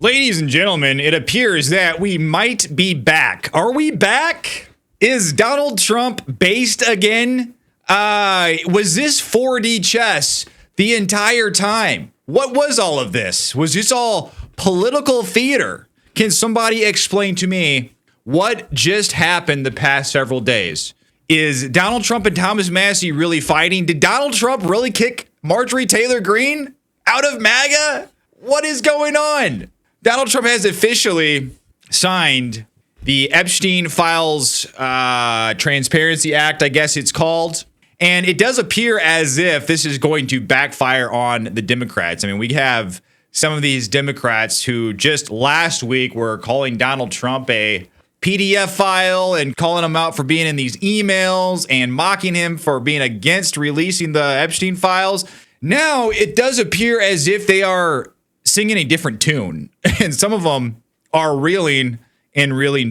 Ladies and gentlemen, it appears that we might be back. Are we back? Is Donald Trump based again? Was this 4D chess the entire time? What was all of this? Was this all political theater? Can somebody explain to me what just happened the past several days? Is Donald Trump and Thomas Massey really fighting? Did Donald Trump really kick Marjorie Taylor Greene out of MAGA? What is going on? Donald Trump has officially signed the Epstein Files Transparency Act, I guess it's called. And it does appear as if this is going to backfire on the Democrats. I mean, we have some of these Democrats who just last week were calling Donald Trump a PDF file and calling him out for being in these emails and mocking him for being against releasing the Epstein files. Now it does appear as if they are singing a different tune, and some of them are reeling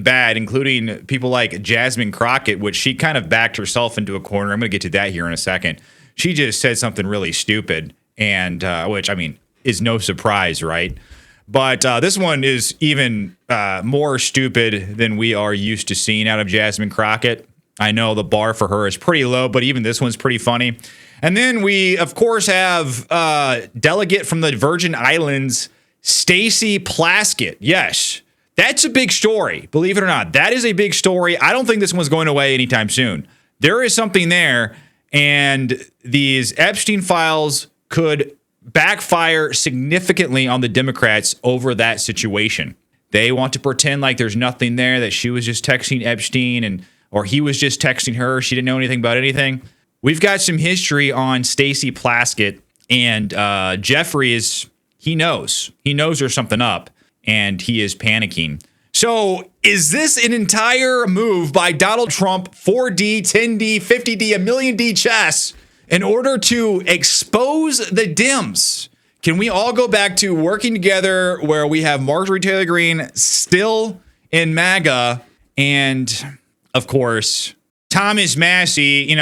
bad, including people like Jasmine Crockett, which she kind of backed herself into a corner. I'm going to get to that here in a second. She just said something really stupid, and which, I mean, is no surprise, right? But this one is even more stupid than we are used to seeing out of Jasmine Crockett. I know the bar for her is pretty low, but even this one's pretty funny. And then we, of course, have delegate from the Virgin Islands, Stacey Plaskett. Yes, that's a big story. Believe it or not, that is a big story. I don't think this one's going away anytime soon. There is something there, and these Epstein files could backfire significantly on the Democrats over that situation. They want to pretend like there's nothing there, that she was just texting Epstein or he was just texting her. She didn't know anything about anything. We've got some history on Stacey Plaskett, and Jeffrey he knows there's something up, and he is panicking. So is this an entire move by Donald Trump, 4D, 10D, 50D, a million D chess, in order to expose the Dems? Can we all go back to working together where we have Marjorie Taylor Greene still in MAGA, and of course, Thomas Massey,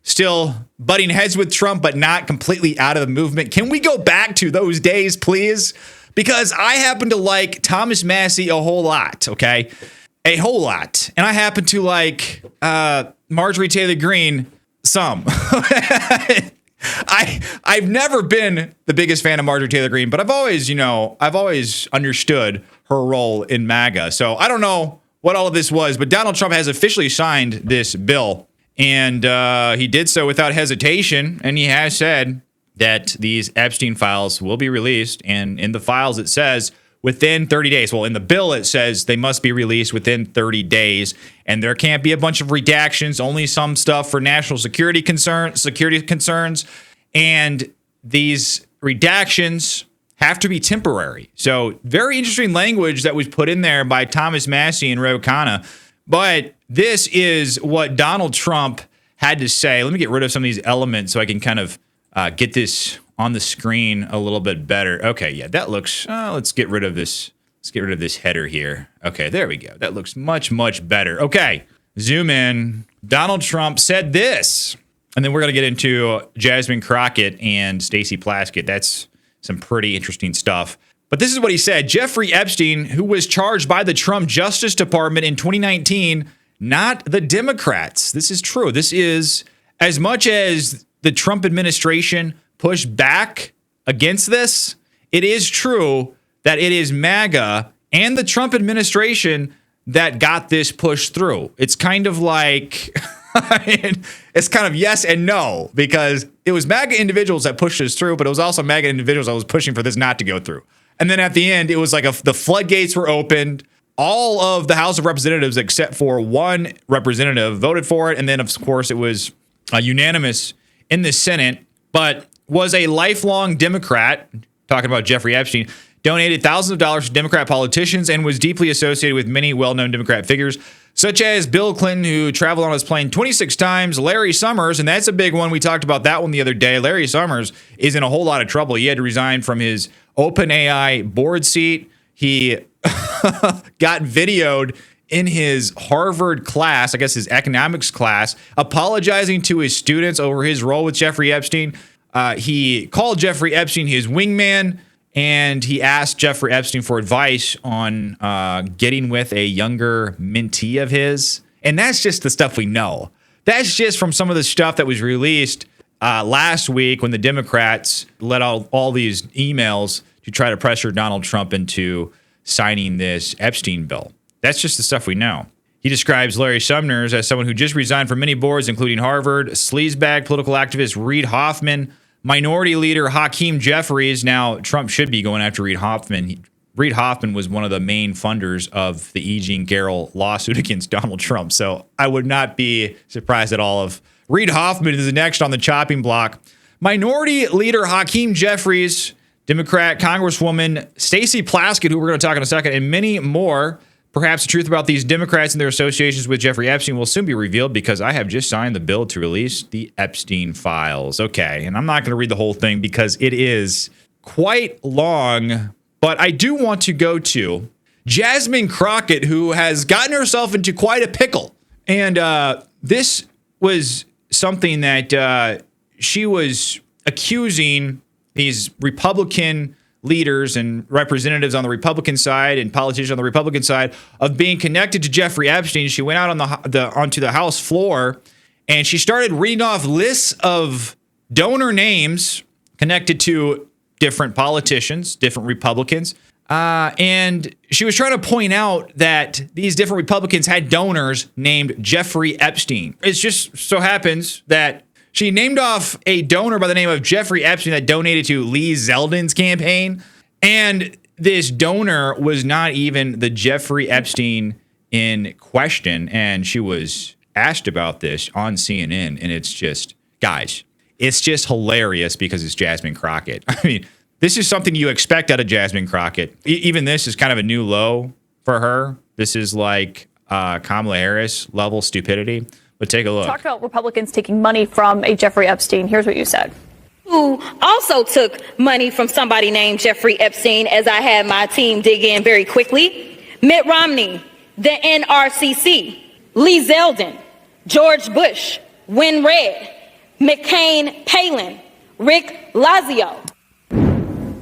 still butting heads with Trump, but not completely out of the movement? Can we go back to those days, please? Because I happen to like Thomas Massey a whole lot, okay? A whole lot. And I happen to like Marjorie Taylor Greene some. I've never been the biggest fan of Marjorie Taylor Greene, but I've always understood her role in MAGA. So I don't know what all of this was, but Donald Trump has officially signed this bill. And he did so without hesitation, and he has said that these Epstein files will be released. And in the files, it says within 30 days. Well, in the bill, it says they must be released within 30 days. And there can't be a bunch of redactions, only some stuff for national security concerns. And these redactions have to be temporary. So very interesting language that was put in there by Thomas Massey and Ro Khanna. But this is what Donald Trump had to say. Let me get rid of some of these elements so I can kind of get this on the screen a little bit better. Okay, yeah, that looks, let's get rid of this. Let's get rid of this header here. Okay, there we go. That looks much, much better. Okay, zoom in. Donald Trump said this. And then we're going to get into Jasmine Crockett and Stacey Plaskett. That's some pretty interesting stuff. But this is what he said. Jeffrey Epstein, who was charged by the Trump Justice Department in 2019, not the Democrats. This is true. This is, as much as the Trump administration pushed back against this, it is true that it is MAGA and the Trump administration that got this pushed through. It's kind of like, it's kind of yes and no, because it was MAGA individuals that pushed this through, but it was also MAGA individuals that was pushing for this not to go through. And then at the end, it was like the floodgates were opened. All of the House of Representatives, except for one representative, voted for it. And then, of course, it was unanimous in the Senate, but was a lifelong Democrat, talking about Jeffrey Epstein, donated thousands of dollars to Democrat politicians and was deeply associated with many well-known Democrat figures, such as Bill Clinton, who traveled on his plane 26 times, Larry Summers, and that's a big one. We talked about that one the other day. Larry Summers is in a whole lot of trouble. He had to resign from his OpenAI board seat. He got videoed in his Harvard class, I guess his economics class, apologizing to his students over his role with Jeffrey Epstein. He called Jeffrey Epstein his wingman, And he asked Jeffrey Epstein for advice on getting with a younger mentee of his. And that's just the stuff we know. That's just from some of the stuff that was released last week when the Democrats let out all these emails to try to pressure Donald Trump into signing this Epstein bill. That's just the stuff we know. He describes Larry Sumner as someone who just resigned from many boards, including Harvard, sleazebag political activist Reid Hoffman, minority leader Hakeem Jeffries. Now, Trump should be going after Reid Hoffman. Reid Hoffman was one of the main funders of the E. Jean Carroll lawsuit against Donald Trump. So I would not be surprised at all if Reid Hoffman is next on the chopping block. Minority leader Hakeem Jeffries, Democrat Congresswoman Stacey Plaskett, who we're going to talk in a second, and many more. Perhaps the truth about these Democrats and their associations with Jeffrey Epstein will soon be revealed because I have just signed the bill to release the Epstein Files. Okay, and I'm not going to read the whole thing because it is quite long, but I do want to go to Jasmine Crockett, who has gotten herself into quite a pickle. And this was something that she was accusing these Republican leaders and representatives on the Republican side and politicians on the Republican side of being connected to Jeffrey Epstein. She went out on onto the House floor and she started reading off lists of donor names connected to different politicians, different Republicans. And she was trying to point out that these different Republicans had donors named Jeffrey Epstein. It just so happens that she named off a donor by the name of Jeffrey Epstein that donated to Lee Zeldin's campaign. And this donor was not even the Jeffrey Epstein in question. And she was asked about this on CNN. And it's just, guys, it's just hilarious because it's Jasmine Crockett. I mean, this is something you expect out of Jasmine Crockett. Even this is kind of a new low for her. This is like Kamala Harris level stupidity. But take a look. Talked about Republicans taking money from a Jeffrey Epstein. Here's what you said. Who also took money from somebody named Jeffrey Epstein, as I had my team dig in very quickly. Mitt Romney, the NRCC, Lee Zeldin, George Bush, Win Red, McCain Palin, Rick Lazio.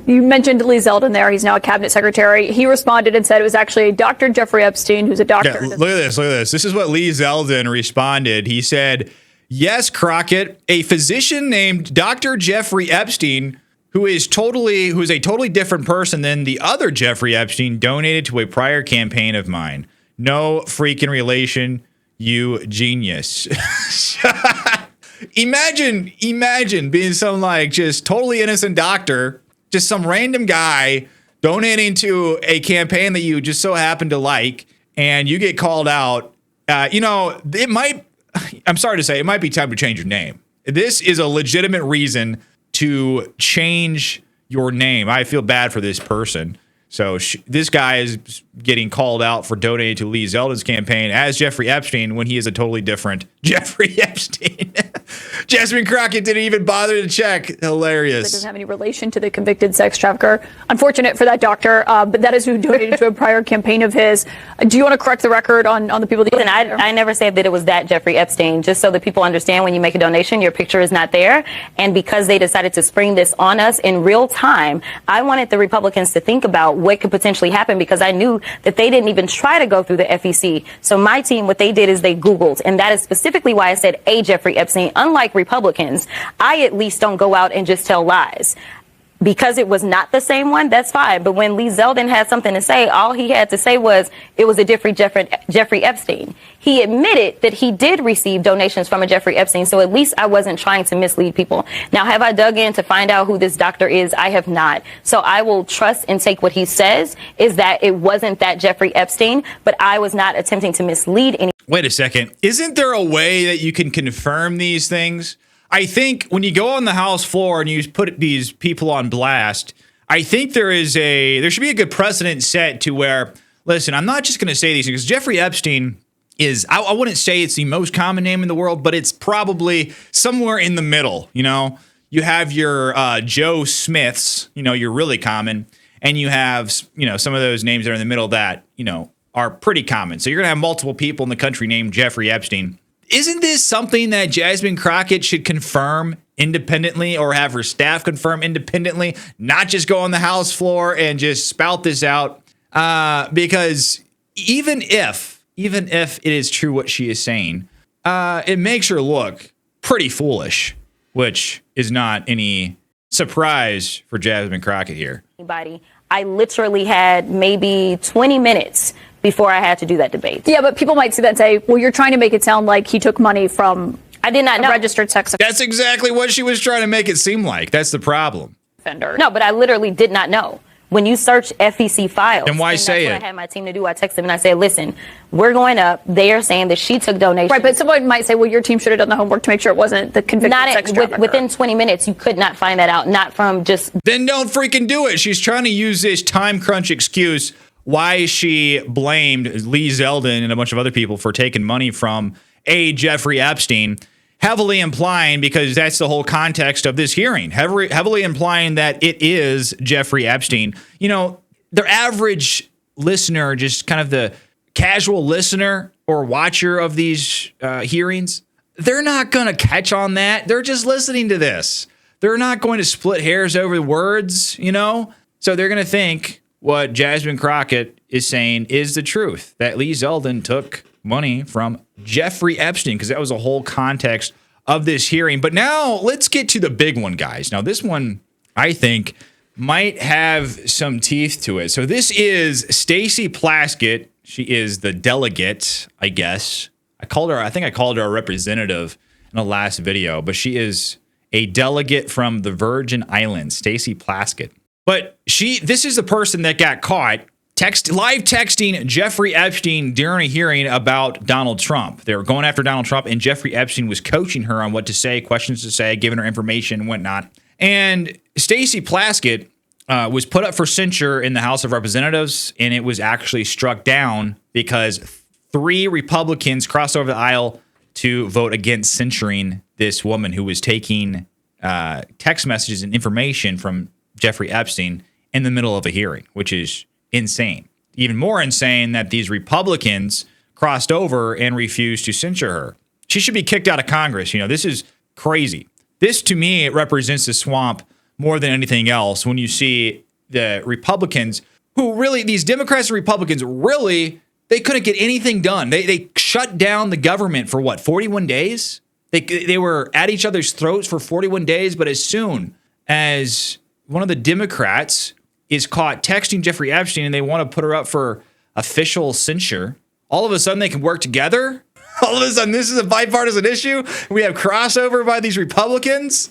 You mentioned Lee Zeldin there. He's now a cabinet secretary. He responded and said it was actually Dr. Jeffrey Epstein, who's a doctor. Yeah, look at this. Look at this. This is what Lee Zeldin responded. He said, yes, Crockett, a physician named Dr. Jeffrey Epstein, who is a totally different person than the other Jeffrey Epstein, donated to a prior campaign of mine. No freaking relation, you genius. Imagine being some like just totally innocent doctor, just some random guy donating to a campaign that you just so happen to like, and you get called out. I'm sorry to say, it might be time to change your name. This is a legitimate reason to change your name. I feel bad for this person. So this guy is getting called out for donating to Lee Zeldin's campaign as Jeffrey Epstein when he is a totally different Jeffrey Epstein. Jasmine Crockett didn't even bother to check. Hilarious. That doesn't have any relation to the convicted sex trafficker. Unfortunate for that doctor, but that is who donated to a prior campaign of his. Do you want to correct the record on the people that... Listen, I never said that it was that Jeffrey Epstein. Just so that people understand, when you make a donation, your picture is not there. And because they decided to spring this on us in real time, I wanted the Republicans to think about what could potentially happen, because I knew that they didn't even try to go through the FEC. So my team, what they did is they Googled, and that is specifically why I said a Jeffrey Epstein. Unlike Republicans, I at least don't go out and just tell lies. Because it was not the same one, that's fine. But when Lee Zeldin had something to say, all he had to say was it was a different Jeffrey Epstein. He admitted that he did receive donations from a Jeffrey Epstein, so at least I wasn't trying to mislead people. Now, have I dug in to find out who this doctor is? I have not. So I will trust and take what he says, is that it wasn't that Jeffrey Epstein, but I was not attempting to mislead anyone. Wait a second. Isn't there a way that you can confirm these things? I think when you go on the House floor and you put these people on blast, I think there should be a good precedent set to where, listen, I'm not just going to say these things, because Jeffrey Epstein is, I wouldn't say it's the most common name in the world, but it's probably somewhere in the middle. You know, you have your Joe Smiths, you're really common, and you have, some of those names that are in the middle that, are pretty common. So you're going to have multiple people in the country named Jeffrey Epstein. Isn't this something that Jasmine Crockett should confirm independently or have her staff confirm independently, not just go on the House floor and just spout this out? Because even if it is true what she is saying, it makes her look pretty foolish, which is not any surprise for Jasmine Crockett here. I literally had maybe 20 minutes before I had to do that debate. Yeah, but people might see that and say, well, you're trying to make it sound like he took money from I did not know. Registered sex That's exactly what she was trying to make it seem like. That's the problem. offender. No, but I literally did not know. When you search FEC files, then why say that's it? What I had my team to do. I texted them and I said, listen, we're going up. They are saying that she took donations. Right, but someone might say, well, your team should have done the homework to make sure it wasn't the convicted sex trafficker. Within 20 minutes, you could not find that out, not from just... Then don't freaking do it. She's trying to use this time crunch excuse why she blamed Lee Zeldin and a bunch of other people for taking money from Jeffrey Epstein, heavily implying, because that's the whole context of this hearing, heavily implying that it is Jeffrey Epstein. You know, their average listener, just kind of the casual listener or watcher of these hearings, they're not going to catch on that. They're just listening to this. They're not going to split hairs over the words, you know? So they're going to think what Jasmine Crockett is saying is the truth, that Lee Zeldin took money from Jeffrey Epstein, because that was the whole context of this hearing. But now let's get to the big one, guys. Now, this one, I think, might have some teeth to it. So this is Stacey Plaskett. She is the delegate, I guess. I think I called her a representative in the last video, but she is a delegate from the Virgin Islands, Stacey Plaskett. But this is the person that got caught live texting Jeffrey Epstein during a hearing about Donald Trump. They were going after Donald Trump, and Jeffrey Epstein was coaching her on what to say, questions to say, giving her information and whatnot. And Stacey Plaskett was put up for censure in the House of Representatives, and it was actually struck down because 3 Republicans crossed over the aisle to vote against censuring this woman who was taking text messages and information from Jeffrey Epstein in the middle of a hearing, which is insane. Even more insane that these Republicans crossed over and refused to censure her. She should be kicked out of Congress. You know, this is crazy. This, to me, it represents the swamp more than anything else when you see the Republicans who really, these Democrats and Republicans, really, they couldn't get anything done. They shut down the government for what, 41 days? They were at each other's throats for 41 days, but as soon as one of the Democrats is caught texting Jeffrey Epstein and they want to put her up for official censure, all of a sudden they can work together. All of a sudden this is a bipartisan issue. We have crossover by these Republicans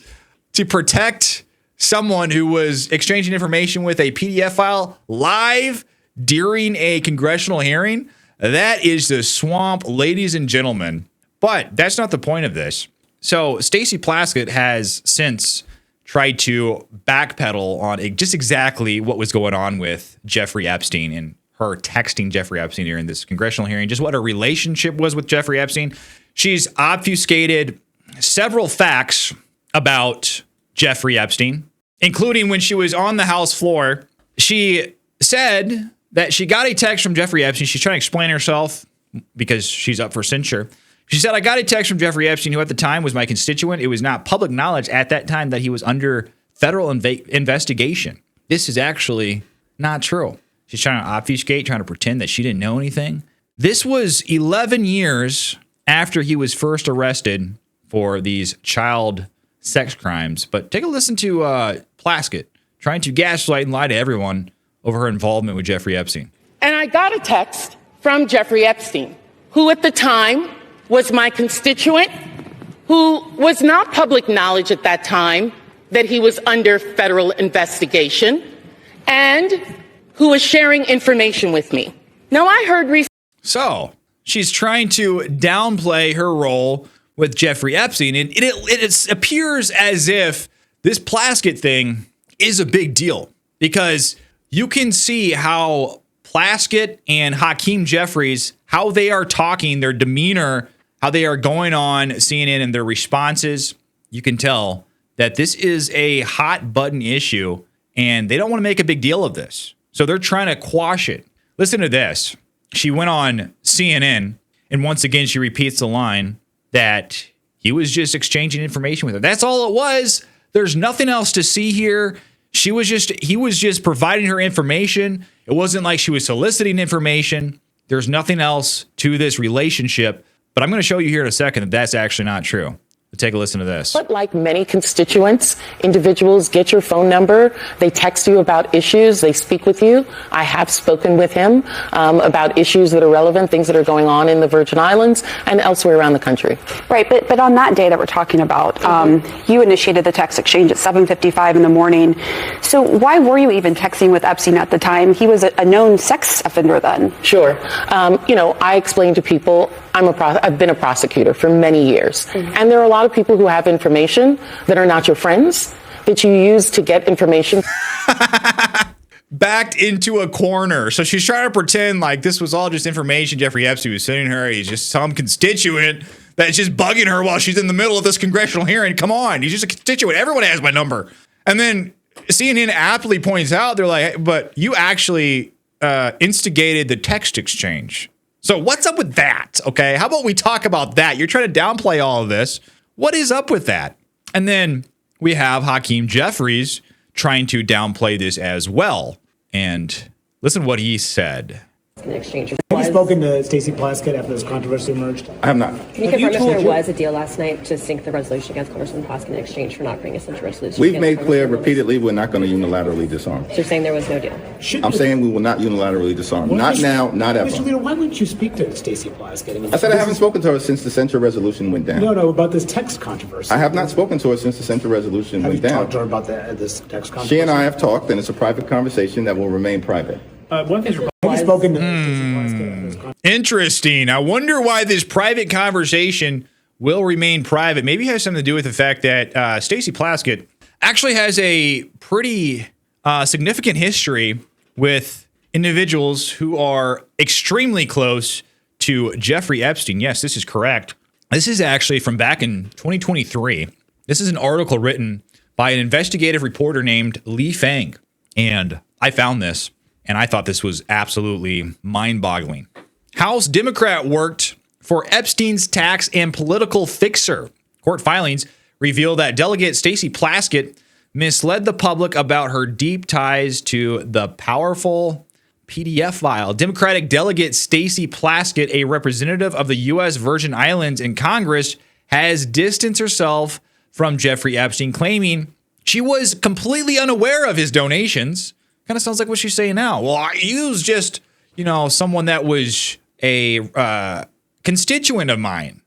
to protect someone who was exchanging information with a PDF file live during a congressional hearing. That is the swamp, ladies and gentlemen. But that's not the point of this. So Stacey Plaskett has since tried to backpedal on just exactly what was going on with Jeffrey Epstein and her texting Jeffrey Epstein during this congressional hearing, just what her relationship was with Jeffrey Epstein. She's obfuscated several facts about Jeffrey Epstein, including when she was on the House floor. She said that she got a text from Jeffrey Epstein. She's trying to explain herself because she's up for censure. She said, I got a text from Jeffrey Epstein, who at the time was my constituent. It was not public knowledge at that time that he was under federal investigation. This is actually not true. She's trying to obfuscate, trying to pretend that she didn't know anything. This was 11 years after he was first arrested for these child sex crimes. But take a listen to Plaskett trying to gaslight and lie to everyone over her involvement with Jeffrey Epstein. And I got a text from Jeffrey Epstein, who at the time was my constituent, who was not public knowledge at that time that he was under federal investigation, and who was sharing information with me. Now, I heard recently. So she's trying to downplay her role with Jeffrey Epstein. And it appears as if this Plaskett thing is a big deal, because you can see how Plaskett and Hakeem Jeffries, how they are talking, their demeanor, how they are going on CNN and their responses. You can tell that this is a hot button issue and they don't want to make a big deal of this. So they're trying to quash it. Listen to this. She went on CNN and once again, she repeats the line that he was just exchanging information with her. That's all it was. There's nothing else to see here. He was just providing her information. It wasn't like she was soliciting information. There's nothing else to this relationship. But I'm going to show you here in a second that that's actually not true. Take a listen to this. But like many constituents, individuals get your phone number. They text you about issues. They speak with you. I have spoken with him about issues that are relevant, things that are going on in the Virgin Islands and elsewhere around the country. Right, but on that day that we're talking about, you initiated the text exchange at 7:55 in the morning. So why were you even texting with Epstein at the time? He was a known sex offender then. Sure. I explain to people I've been a prosecutor for many years, and there are a lot of people who have information that are not your friends that you use to get information. Backed into a corner. So she's trying to pretend like this was all just information Jeffrey Epstein was sending her. He's just some constituent that's just bugging her while she's in the middle of this congressional hearing. Come on, he's just a constituent. Everyone has my number. And then CNN aptly points out, they're like, hey, but you actually instigated the text exchange. So what's up with that? Okay, how about we talk about that? You're trying to downplay all of this. What is up with that? And then we have Hakeem Jeffries trying to downplay this as well. And listen what he said. In exchange. Have you spoken to Stacey Plaskett after this controversy emerged? I have not. Can you confirm if there was a deal last night to sink the resolution against Congressman Plaskett in exchange for not bringing us into resolution? We've made clear repeatedly we're not going to unilaterally disarm. So you're saying there was no deal? I'm saying we will not unilaterally disarm. Not now, not ever. Mr. Leader, why wouldn't you speak to Stacey Plaskett? I said I haven't spoken to her since the Central Resolution went down. No, about this text controversy. I have not spoken to her since the Central Resolution went down. Have you talked to her about this text controversy? She and I have talked, and it's a private conversation that will remain private. One thing, have you spoken to Stacey Plaskett? Interesting. I wonder why this private conversation will remain private. Maybe it has something to do with the fact that Stacey Plaskett actually has a pretty significant history with individuals who are extremely close to Jeffrey Epstein. Yes, this is correct. This is actually from back in 2023. This is an article written by an investigative reporter named Lee Fang. And I found this, and I thought this was absolutely mind-boggling. House Democrat worked for Epstein's tax and political fixer. Court filings reveal that Delegate Stacey Plaskett misled the public about her deep ties to the powerful PDF file. Democratic Delegate Stacey Plaskett, a representative of the U.S. Virgin Islands in Congress, has distanced herself from Jeffrey Epstein, claiming she was completely unaware of his donations. Kind of sounds like what she's saying now. Well, he was just, someone that was a constituent of mine.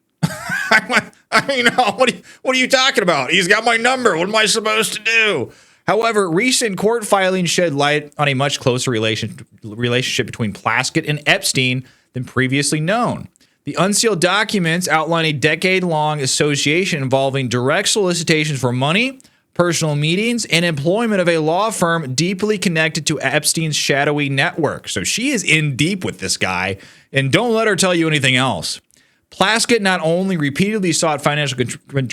What are you talking about? He's got my number. What am I supposed to do? However, recent court filings shed light on a much closer relationship between Plaskett and Epstein than previously known. The unsealed documents outline a decade-long association involving direct solicitations for money, personal meetings, and employment of a law firm deeply connected to Epstein's shadowy network. So she is in deep with this guy, and don't let her tell you anything else. Plaskett not only repeatedly sought financial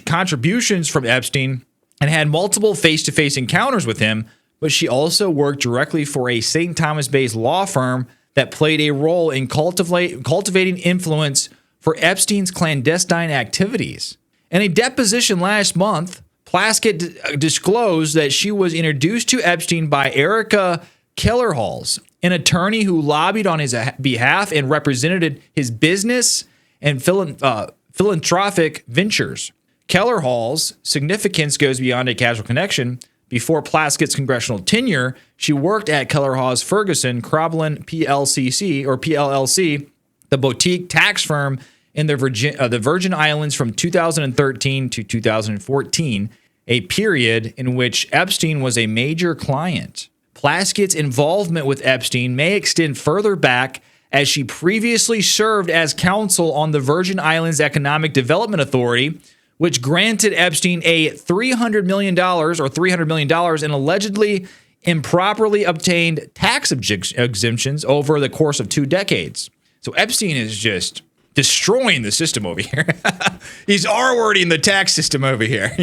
contributions from Epstein and had multiple face-to-face encounters with him, but she also worked directly for a St. Thomas-based law firm that played a role in cultivating influence for Epstein's clandestine activities. In a deposition last month, Plaskett disclosed that she was introduced to Epstein by Erica Kellerhals, an attorney who lobbied on his behalf and represented his business and philanthropic ventures. Kellerhals' significance goes beyond a casual connection. Before Plaskett's congressional tenure, she worked at Kellerhals Ferguson Croblin PLLC, the boutique tax firm in the Virgin Islands from 2013 to 2014, a period in which Epstein was a major client. Plaskett's involvement with Epstein may extend further back, as she previously served as counsel on the Virgin Islands Economic Development Authority, which granted Epstein a $300 million in allegedly improperly obtained tax exemptions over the course of 2 decades. So Epstein is just destroying the system over here. He's R-wording the tax system over here.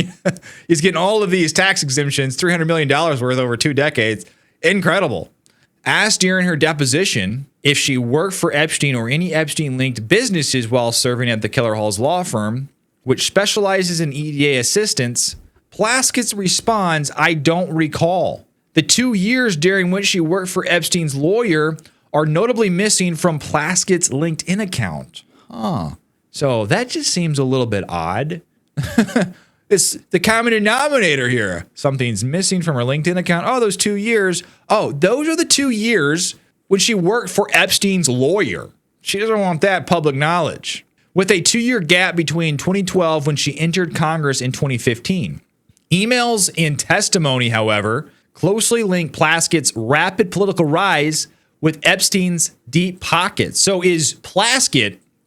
He's getting all of these tax exemptions, $300 million worth over 2 decades. Incredible. Asked during her deposition if she worked for Epstein or any Epstein-linked businesses while serving at the Kellerhals law firm, which specializes in EDA assistance, Plaskett responds, "I don't recall. The 2 years during which she worked for Epstein's lawyer are notably missing from Plaskett's LinkedIn account." So that just seems a little bit odd. It's the common denominator here. Something's missing from her LinkedIn account. Oh, those 2 years. Oh, those are the 2 years when she worked for Epstein's lawyer. She doesn't want that public knowledge. With a 2-year gap between 2012 when she entered Congress in 2015. Emails and testimony, however, closely link Plaskett's rapid political rise with Epstein's deep pockets. So is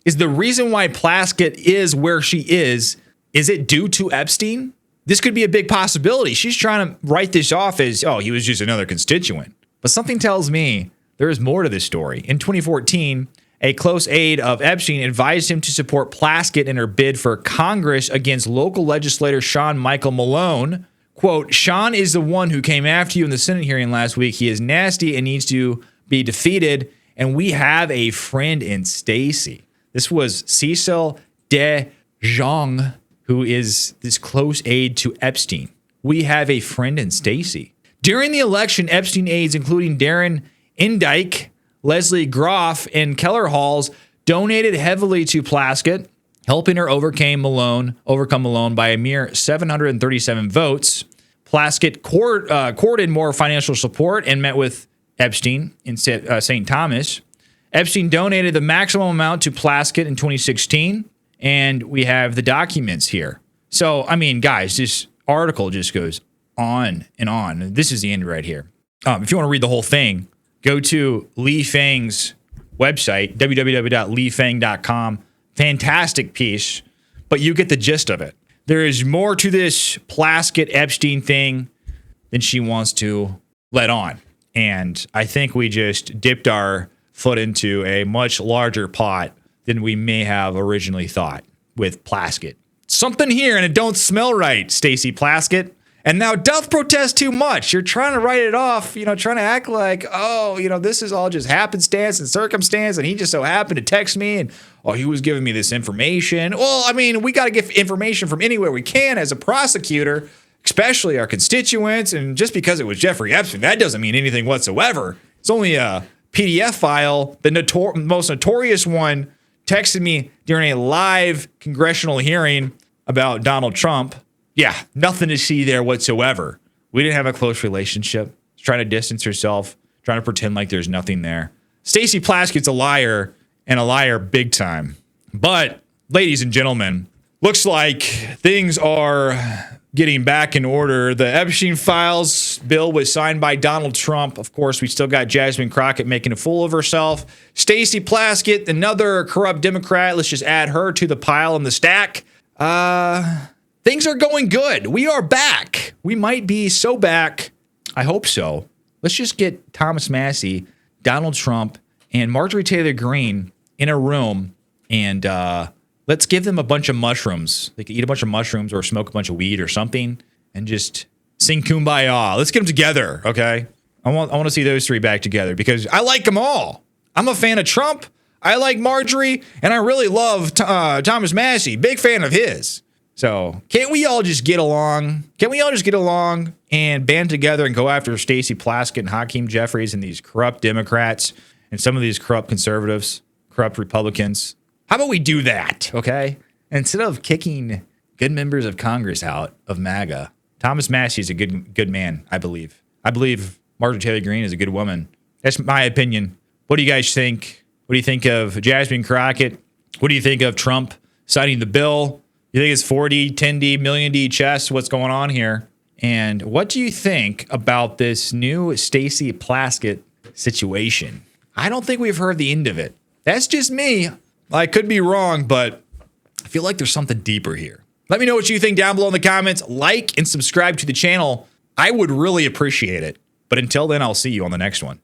the reason why Plaskett is where she is it due to Epstein? This could be a big possibility. She's trying to write this off as, oh, he was just another constituent. But something tells me there is more to this story. In 2014, a close aide of Epstein advised him to support Plaskett in her bid for Congress against local legislator Sean Michael Malone. Quote, "Sean is the one who came after you in the Senate hearing last week. He is nasty and needs to be defeated. And we have a friend in Stacey." This was Cecil de Jong, who is this close aide to Epstein. "We have a friend in Stacey." During the election, Epstein aides, including Darren Indyke, Leslie Groff, and Keller Halls, donated heavily to Plaskett, helping her overcome Malone by a mere 737 votes. Plaskett courted more financial support and met with Epstein in St. Thomas. Epstein donated the maximum amount to Plaskett in 2016, and we have the documents here. So, I mean, guys, this article just goes on and on. This is the end right here. If you want to read the whole thing, go to Lee Fang's website, www.leefang.com. Fantastic piece, but you get the gist of it. There is more to this Plaskett-Epstein thing than she wants to let on. And I think we just dipped our foot into a much larger pot than we may have originally thought with Plaskett. Something here and it don't smell right, Stacey Plaskett. And now doth protest too much. You're trying to write it off, trying to act like, oh, this is all just happenstance and circumstance. And he just so happened to text me and, oh, he was giving me this information. Well, I mean, we got to get information from anywhere we can as a prosecutor, especially our constituents. And just because it was Jeffrey Epstein, that doesn't mean anything whatsoever. It's only a PDF file. The most notorious one texted me during a live congressional hearing about Donald Trump. Yeah, nothing to see there whatsoever. We didn't have a close relationship. She's trying to distance herself, trying to pretend like there's nothing there. Stacey Plaskett's a liar, and a liar big time. But, ladies and gentlemen, looks like things are getting back in order. The Epstein Files bill was signed by Donald Trump. Of course, we still got Jasmine Crockett making a fool of herself. Stacey Plaskett, another corrupt Democrat. Let's just add her to the pile in the stack. Things are going good. We are back. We might be so back. I hope so. Let's just get Thomas Massey, Donald Trump, and Marjorie Taylor Greene in a room and let's give them a bunch of mushrooms. They can eat a bunch of mushrooms or smoke a bunch of weed or something and just sing Kumbaya. Let's get them together, okay? I want to see those three back together because I like them all. I'm a fan of Trump. I like Marjorie, and I really love Thomas Massey. Big fan of his. So can't we all just get along? Can't we all just get along and band together and go after Stacey Plaskett and Hakeem Jeffries and these corrupt Democrats and some of these corrupt conservatives, corrupt Republicans? How about we do that, okay? Instead of kicking good members of Congress out of MAGA, Thomas Massey is a good man, I believe. I believe Marjorie Taylor Greene is a good woman. That's my opinion. What do you guys think? What do you think of Jasmine Crockett? What do you think of Trump signing the bill? You think it's 4D, 10D, million D chess? What's going on here? And what do you think about this new Stacey Plaskett situation? I don't think we've heard the end of it. That's just me. I could be wrong, but I feel like there's something deeper here. Let me know what you think down below in the comments. Like and subscribe to the channel. I would really appreciate it. But until then, I'll see you on the next one.